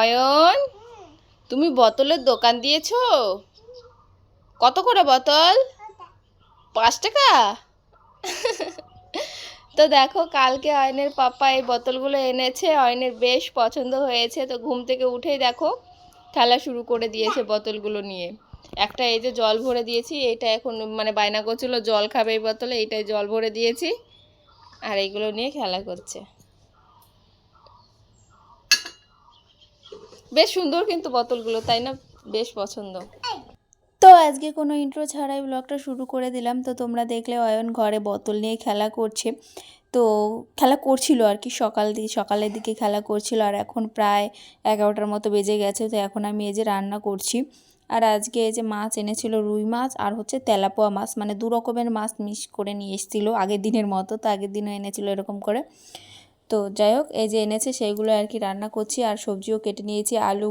অয়ন, তুমি বোতলের দোকান দিয়েছো? কত করে বোতল? 5 টাকা। তো দেখো, কালকে অয়নের পাপা এই বোতলগুলো এনেছে, অয়নের বেশ পছন্দ হয়েছে। তো ঘুম থেকে উঠেই দেখো খেলা শুরু করে দিয়েছে বোতলগুলো নিয়ে। একটা এই যে জল ভরে দিয়েছি, এটা এখন মানে বায়না করছিল জল খাবে এই বোতলে, এইটাই জল ভরে দিয়েছি, আর এইগুলো নিয়ে খেলা করছে। বেশ সুন্দর কিন্তু বোতলগুলো, তাই না? বেশ পছন্দ। তো আজকে কোনো ইন্ট্রো ছাড়াই ব্লগটা শুরু করে দিলাম। তো তোমরা দেখলে অয়ন ঘরে বোতল নিয়ে খেলা করছে। তো খেলা করছিল আর কি, সকালের দিকে খেলা করছিল, আর এখন প্রায় 11টার মতো বেজে গেছে। তো এখন আমি এই যে রান্না করছি। আর আজকে এই যে মাছ এনেছিল, রুই মাছ আর হচ্ছে তেলাপোয়া মাছ, মানে 2 রকমের মাছ মিক্স করে নিয়ে এসেছিলো আগের দিনের মতো। তো আগের দিনও এনেছিল এরকম করে। তো যাই হোক, এই যে এনেছে সেইগুলো আর কি রান্না করছি। আর সবজিও কেটে নিয়েছি, আলু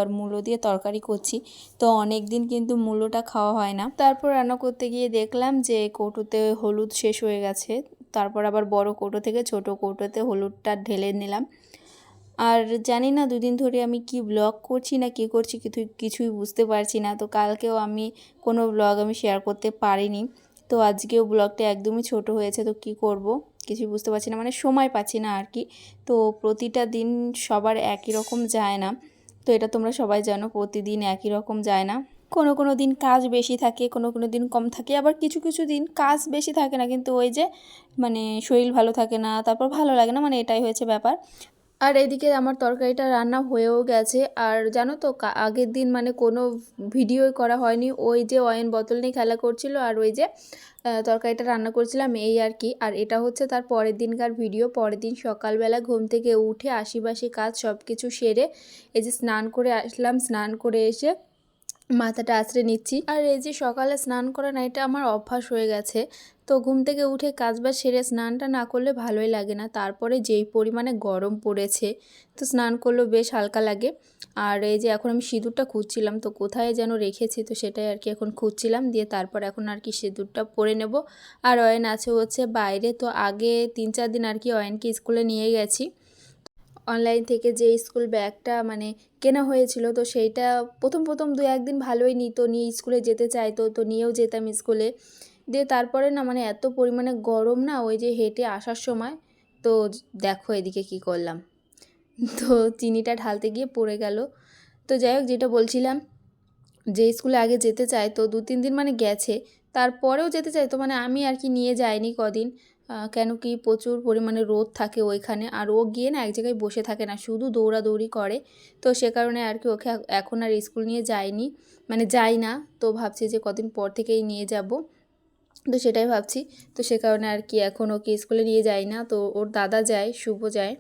আর মূলো দিয়ে তরকারি করছি। তো অনেক দিন কিন্তু মূলোটা খাওয়া হয় না। তারপর রান্না করতে গিয়ে দেখলাম যে কৌটোতে হলুদ শেষ হয়ে গেছে। তারপর আবার বড় কৌটো থেকে ছোট কৌটোতে হলুদটা ঢেলে নিলাম। আর জানি না দুদিন ধরে আমি কি ব্লগ করছি না কি করছি, কিছুই বুঝতে পারছি না। তো কালকেও আমি কোনো ব্লগ আমি শেয়ার করতে পারিনি। তো আজকেও ব্লগটা একদমই ছোট হয়েছে। তো কি করব কিছুই বুঝতে পারছি না, মানে সময় পাচ্ছি না আর কি। তো প্রতিটা দিন সবার একই রকম যায় না। তো এটা তোমরা সবাই জানো, প্রতিদিন একই রকম যায় না। কোনো কোনো দিন কাজ বেশি থাকে, কোনো কোনো দিন কম থাকে, আবার কিছু কিছু দিন কাজ বেশি থাকে না, কিন্তু ওই যে মানে শরীর ভালো থাকে না, তারপর ভালো লাগে না, মানে এটাই হয়েছে ব্যাপার। আর এদিকে আমার তরকারিটা রান্না হয়েও গেছে। আর জানো তো, আগের দিন মানে কোনো ভিডিওই করা হয়নি। ওই যে অয়েন বোতল নিয়ে খেলা করছিল, আর ওই যে তরকারিটা রান্না করছিলাম, এই আর কি। আর এটা হচ্ছে তার পরের দিনকার ভিডিও। পরের দিন সকালবেলা ঘুম থেকে উঠে আশিবাসি কাজ সব কিছু সেরে এই যে স্নান করে আসলাম। স্নান করে এসে মাথাটা আঁচড়ে নিচ্ছি। আর এই যে সকালে স্নান করা না, এটা আমার অভ্যাস হয়ে গেছে। তো ঘুম থেকে উঠে কাজবাজ সেরে স্নানটা না করলে ভালোই লাগে না। তারপরে যেই পরিমাণে গরম পড়েছে, তো স্নান করলেও বেশ হালকা লাগে। আর এই যে এখন আমি সিঁদুরটা খুঁজছিলাম, তো কোথায় যেন রেখেছি, তো সেটাই আর কি এখন খুঁজছিলাম। দিয়ে তারপর এখন আর কি সিঁদুরটা পরে নেব। আর অয়ন আছে হচ্ছে বাইরে। তো আগে 3-4 দিন আর কি অয়নকে স্কুলে নিয়ে গেছি। অনলাইন থেকে যে স্কুল ব্যাগটা মানে কেনা হয়েছিল, তো সেইটা প্রথম 2-1 দিন ভালোই নিত, নিয়ে স্কুলে যেতে চাইতো, তো নিয়েও যেতাম স্কুলে। দিয়ে তারপরে না মানে এত পরিমাণে গরম না, ওই যে হেঁটে আসার সময়, তো দেখো এদিকে কি করলাম। তো চিনিটা ঢালতে গিয়ে পড়ে গেল। তো যাই হোক, যেটা বলছিলাম, যে স্কুলে আগে যেতে চাইতো 2-3 দিন মানে গেছে, তারপরেও যেতে চাইতো, মানে আমি আর কি নিয়ে যাইনি কদিন। কেন কি প্রচুর পরিমাণে রোদ থাকে ওইখানে, আর ও গিয়ে না এক জায়গায় বসে থাকে না, শুধু দৌড়াদৌড়ি করে। তো সে কারণে আর কি ওকে এখন আর স্কুল নিয়ে যাইনি, মানে যাই না। তো ভাবছি যে কদিন পর থেকেই নিয়ে যাব। তো সেটাই ভাবছি। তো সে কারণে আর কি এখন ওকে স্কুলে নিয়ে যাই না। তো ওর দাদা যায়, শুভ যায়।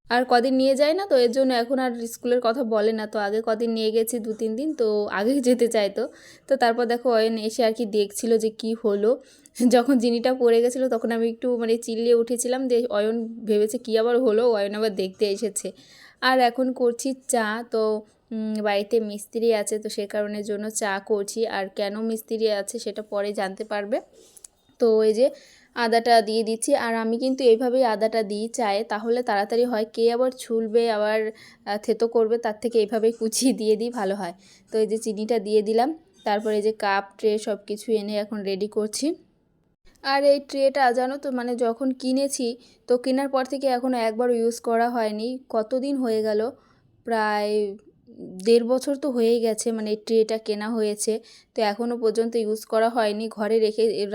আর কদিন নিয়ে যায় না, তো এর জন্য এখন আর স্কুলের কথা বলে না। তো আগে কদিন নিয়ে গেছি 2-3 দিন, তো আগে যেতে চাইতো। তো তারপর দেখো অয়ন এসে আর কি দেখছিল যে কি হলো। যখন জিনিটা পড়ে গেছিলো তখন আমি একটু মানে চিল্লিয়ে উঠেছিলাম, যে অয়ন ভেবেছে কি আবার হলো, অয়ন আবার দেখতে এসেছে। আর এখন করছি চা। তো বাড়িতে মিস্ত্রি আছে, তো সে কারণের জন্য চা করছি। আর কেন মিস্ত্রি আছে সেটা পরে জানতে পারবে। তো এই যে আদাটা দিয়ে দিচ্ছি। আর আমি কিন্তু এইভাবেই আদাটা দিই চায়ে, তাহলে তাড়াতাড়ি হয়। কে আবার ছুলবে আবার থেতো করবে, তার থেকে এইভাবেই কুচিয়ে দিয়ে দিই, ভালো হয়। তো এই যে চিনিটা দিয়ে দিলাম। তারপরে এই যে কাপ ট্রে সব কিছু এনে এখন রেডি করছি। আর এই ট্রেটা জানো তো, মানে যখন কিনেছি, তো কেনার পর থেকে এখনও একবারও ইউজ করা হয়নি। কতদিন হয়ে গেল, প্রায় 1.5 বছর তো হয়েই গেছে, মানে এই ট্রেটা কেনা হয়েছে। তো এখনও পর্যন্ত ইউজ করা হয়নি, ঘরে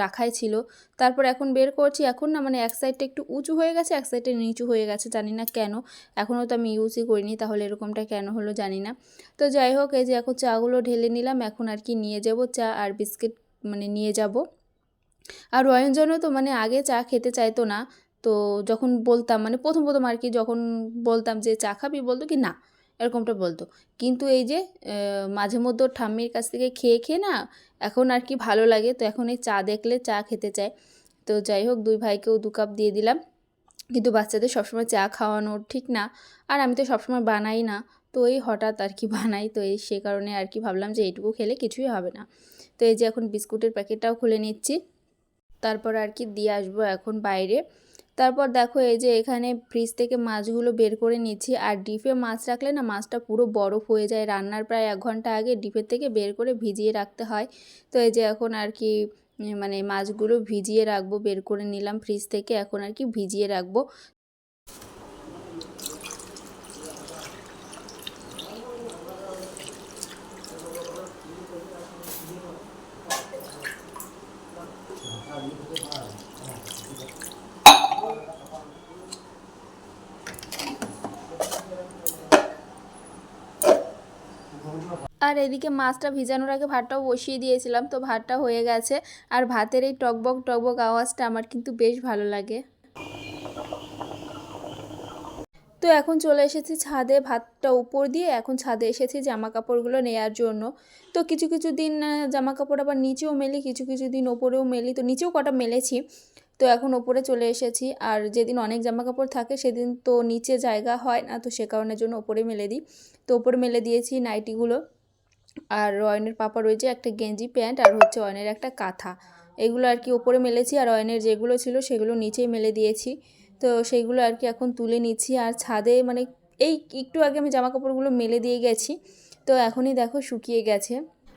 রাখাই ছিল। তারপর এখন বের করছি। এখন না মানে এক সাইডটা একটু উঁচু হয়ে গেছে, এক সাইডটা নিচু হয়ে গেছে, জানি না কেন। এখনও তো আমি ইউজই করিনি, তাহলে এরকমটা কেন হলো জানি না। তো যাই হোক, এই যে এখন চাগুলো ঢেলে নিলাম। এখন আর কি নিয়ে যাব চা আর বিস্কিট, মানে নিয়ে যাব। আর অয়নজনও তো মানে আগে চা খেতে চাইতো না। তো যখন বলতাম, মানে প্রথম আর কি যখন বলতাম যে চা খাবি, বলতো কি না, এরকমটা বলতো। কিন্তু এই যে মাঝে মধ্যে ওর ঠাম্মির কাছ থেকে খেয়ে খেয়ে না এখন আর কি ভালো লাগে। তো এখন এই চা দেখলে চা খেতে চায়। তো যাই হোক, 2 ভাইকেও 2 কাপ দিয়ে দিলাম। কিন্তু বাচ্চাদের সবসময় চা খাওয়ানো ঠিক না। আর আমি তো সবসময় বানাই না, তো এই হঠাৎ আর কি বানাই। তো এই সে কারণে আর কি ভাবলাম যে এইটুকু খেলে কিছুই হবে না। তো এই যে এখন বিস্কুটের প্যাকেটটাও খুলে নিচ্ছি। তারপর আর কি দিয়ে আসবো এখন বাইরে। তারপর দেখো এই যে এখানে ফ্রিজ থেকে মাছগুলো বের করে নিচ্ছি। আর ডিপে মাছ রাখলে না মাছটা পুরো বরফ হয়ে যায়। রান্নার প্রায় 1 ঘন্টা আগে ডিপের থেকে বের করে ভিজিয়ে রাখতে হয়। তো এই যে এখন আর কি মানে মাছগুলো ভিজিয়ে রাখবো, বের করে নিলাম ফ্রিজ থেকে, এখন আর কি ভিজিয়ে রাখবো। আর এদিকে মাছটা ভিজানোর আগে ভাতটাও বসিয়ে দিয়েছিলাম, তো ভাতটা হয়ে গেছে। আর ভাতের এই টকবক টকবক আওয়াজটা আমার কিন্তু বেশ ভালো লাগে। তো এখন চলে এসেছি ছাদে, ভাতটা উপর দিয়ে এখন ছাদে এসেছি জামা কাপড়গুলো নেওয়ার জন্য। তো কিছু কিছু দিন জামা কাপড় আবার নিচেও মেলি, কিছু কিছু দিন ওপরেও মেলি। তো নিচেও কটা মেলেছি, তো এখন ওপরে চলে এসেছি। আর যেদিন অনেক জামা কাপড় থাকে সেদিন তো নিচে জায়গা হয় না, তো সে কারণের জন্য ওপরে মেলে দিই। তো ওপরে মেলে দিয়েছি নাইটিগুলো। আর অয়নের পাপা রয়েছে একটা গেঞ্জি প্যান্ট, আর হচ্ছে অয়নের একটা কাঁথা, এগুলো আর কি ওপরে মেলেছি। আর অয়নের যেগুলো ছিল সেগুলো নিচেই মেলে দিয়েছি। তো সেইগুলো আর কি এখন তুলে নিচ্ছি। আর ছাদে মানে এই একটু আগে আমি জামা কাপড়গুলো মেলে দিয়ে গেছি, তো এখনই দেখো শুকিয়ে গেছে।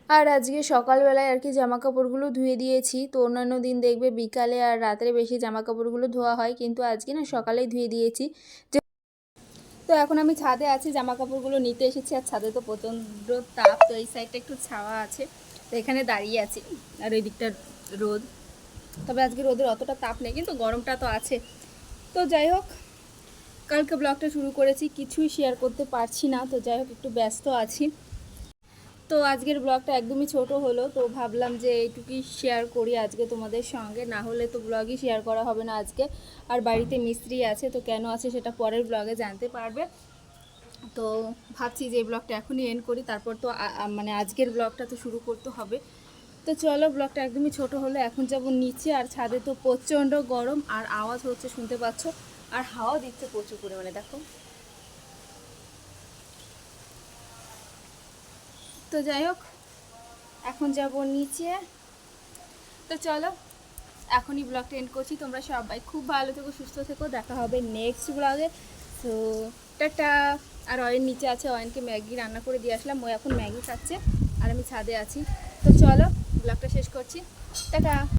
আর আজকে সকালবেলায় আর কি জামা কাপড়গুলো ধুয়ে দিয়েছি। তো অন্যান্য দিন দেখবে বিকালে আর রাত্রে বেশি জামা কাপড়গুলো ধোয়া হয়, কিন্তু আজকে না সকালেই ধুয়ে দিয়েছি। তো এখন আমি ছাদে আছি, জামা কাপড়গুলো নিতে এসেছি। আর ছাদে তো প্রচণ্ড তাপ, তো এই সাইডটা একটু ছাওয়া আছে, তো এখানে দাঁড়িয়ে আছি। আর ওই দিকটা রোদ, তবে আজকে রোদের অতটা তাপ নেই, কিন্তু গরমটা তো আছে। তো যাই হোক, কালকে ব্লগটা শুরু করেছি, কিছুই শেয়ার করতে পারছি না। তো যাই হোক, একটু ব্যস্ত আছি। তো আজকের ব্লগটা একদমই ছোট হলো, তো ভাবলাম যে এইটুকুই শেয়ার করি আজকে তোমাদের সঙ্গে, না হলে তো ব্লগই শেয়ার করা হবে না আজকে। আর বাড়িতে মিস্ত্রি আছে, তো কেন আছে সেটা পরের ব্লগে জানতে পারবে। তো ভাবছি যে এই ব্লগটা এখনই এন্ড করি, তারপর তো মানে আজকের ব্লগটা তো শুরু করতে হবে। তো চলো, ব্লগটা একদমই ছোট হলো। এখন যাব নিচে, আর ছাদে তো প্রচণ্ড গরম, আর আওয়াজ হচ্ছে শুনতে পাচ্ছ, আর হাওয়া দিচ্ছে প্রচুর পরিমাণে দেখো। তো যাই হোক, এখন যাব নিচে। তো চলো, এখনই ব্লগটা এন্ড করছি। তোমরা সবাই খুব ভালো থেকো, সুস্থ থেকো, দেখা হবে নেক্সট ব্লগে। তো টাটা। আর অয়ন নিচে আছে, অয়নকে ম্যাগি রান্না করে দিয়ে আসলাম, ও এখন ম্যাগি খাচ্ছে, আর আমি ছাদে আছি। তো চলো, ব্লগটা শেষ করছি, টাটা।